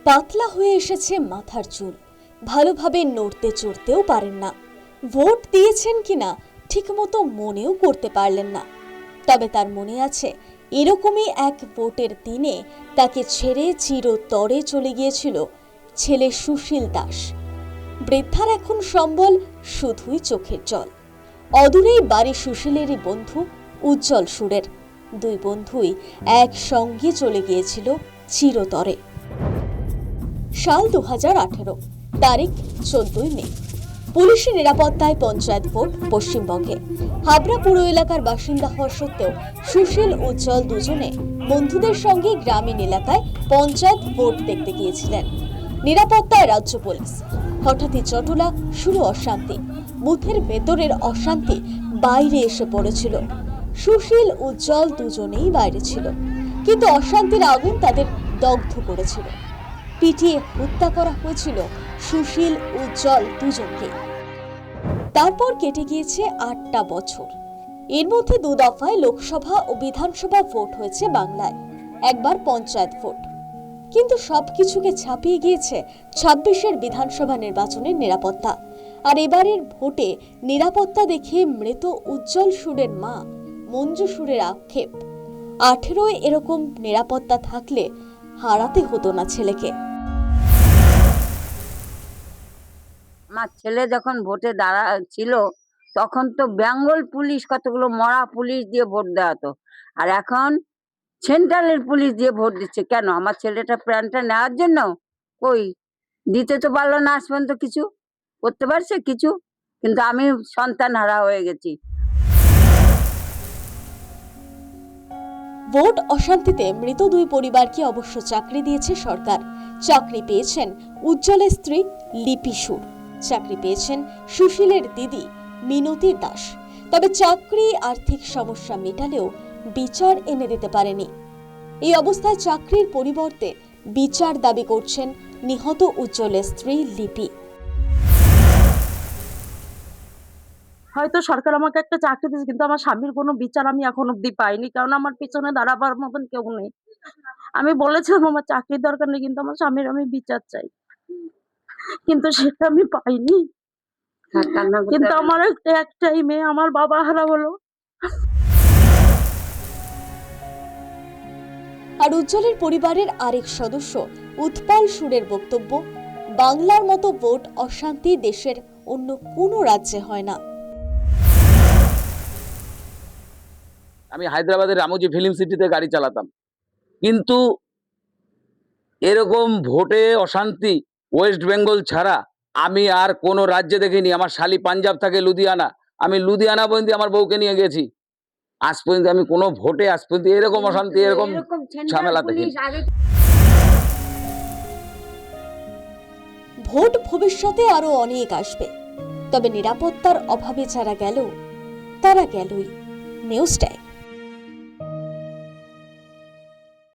পাতলা হয়ে এসেছে মাথার চুল, ভালোভাবে নড়তে চড়তেও পারেন না। ভোট দিয়েছেন কিনা ঠিকমতো মনেও করতে পারলেন না। তবে তার মনে আছে, এরকমই এক ভোটের দিনে তাকে ছেড়ে চিরতরে চলে গিয়েছিল ছেলে সুশীল দাস। বৃদ্ধার এখন সম্বল শুধুই চোখের জল। অদূরেই বাড়ি সুশীলেরই বন্ধু উজ্জ্বল সুরের। দুই বন্ধুই একসঙ্গে চলে গিয়েছিল চিরতরে। সাল 2018, তারিখ 14 মে। পুলিশি নিরাপত্তায় পঞ্চায়েত ভোট পশ্চিমবঙ্গে। হাবড়া পুর এলাকার বাসিন্দা হওয়া সত্ত্বেও সুশীল উজ্জ্বল দুজনে বন্ধুদের সঙ্গে গ্রামীণ এলাকায় পঞ্চায়েত ভোট দেখতে গিয়েছিলেন। নিরাপত্তায় রাজ্য পুলিশ। হঠাৎই চটলা শুরু অশান্তি। বুথের ভেতরের অশান্তি বাইরে এসে পড়েছিল। সুশীল উজ্জ্বল দুজনেই বাইরে ছিল, কিন্তু অশান্তির আগুন তাদের দগ্ধ করেছিল। পিটিয়ে হত্যা করা হয়েছিল সুশীল উজ্জ্বল দুজনকে। তারপর কেটে গিয়েছে 8টা বছর। এর মধ্যে 2 দফায় লোকসভা ও বিধানসভা ভোট হয়েছে বাংলায়, একবার পঞ্চায়েত ভোট। কিন্তু সবকিছুকে ছাপিয়ে গিয়েছে 26-এর বিধানসভা নির্বাচনের নিরাপত্তা। আর এবারের ভোটে নিরাপত্তা দেখে মৃত উজ্জ্বল সুরের মা মঞ্জু সুরের আক্ষেপ, 18-য় এরকম নিরাপত্তা থাকলে হারাতে হতো না ছেলেকে। আমার ছেলে যখন ভোটে ছিল তখন তো বেঙ্গল পুলিশ, কতগুলো মরা পুলিশ দিয়ে ভোট দেওয়া হতো, আর এখন সেন্ট্রালের পুলিশ দিয়ে ভোট দিচ্ছে। কেন? আমার ছেলেটা প্রাণটা নেওয়ার জন্য? কই দিতে তো পারলো না, আজ পর্যন্ত কিছু করতে পারছে কিছু? কিন্তু আমি সন্তান হারা হয়ে গেছি। ভোট অশান্তিতে মৃত 2 পরিবারকে অবশ্য চাকরি দিয়েছে সরকার। চাকরি পেয়েছেন উজ্জ্বলের স্ত্রী লিপি সুর, চাকরি পেয়েছেন সুশীলের দিদি মিনতি দাস। তবে চাকরি আর্থিক সমস্যা মেটালেও বিচার এনে দিতে পারেনি। এই অবস্থায় চাকরির পরিবর্তে বিচার দাবি করছেন নিহত উজ্জ্বলের স্ত্রী লিপি। হয়তো সরকার আমাকে একটা চাকরি দিয়েছে, কিন্তু আমার স্বামীর কোনো বিচার আমি এখন অব্দি পাইনি, কারণ আমার পিছনে দাঁড়াবার মতন কেউ নেই। আমি বলেছিলাম আমার চাকরির দরকার নেই, কিন্তু আমার স্বামীর আমি বিচার চাই, কিন্তু সেটা আমি পাইনি। কিন্তু আমার একটাই মেয়ে, আমার বাবা হারা হলো। আর উজ্জ্বলের পরিবারের আরেক সদস্য উৎপল সুরের বক্তব্য, বাংলার মতো ভোট অশান্তি দেশের অন্য কোনো রাজ্যে হয় না। আমি হায়দ্রাবাদের রামোজি ফিল্ম সিটিতে গাড়ি চালাতাম, কিন্তু এরকম ভোটে অশান্তি ওয়েস্ট বেঙ্গল ছাড়া আমি আর কোনো রাজ্যে দেখিনি। আমার শালি পাঞ্জাব থাকে লুধিয়ানা, আমি লুধিয়ানা পর্যন্ত আমার বউকে নিয়ে গেছি। আজ পর্যন্ত আমি কোনো ভোটে আজ পর্যন্ত এরকম অশান্তি, এরকম ঝামেলা দেখিনি। ভোট ভবিষ্যতে আরো অনেক আসবে, তবে নিরাপত্তার অভাবে যারা গেল তারা গেলই। News time.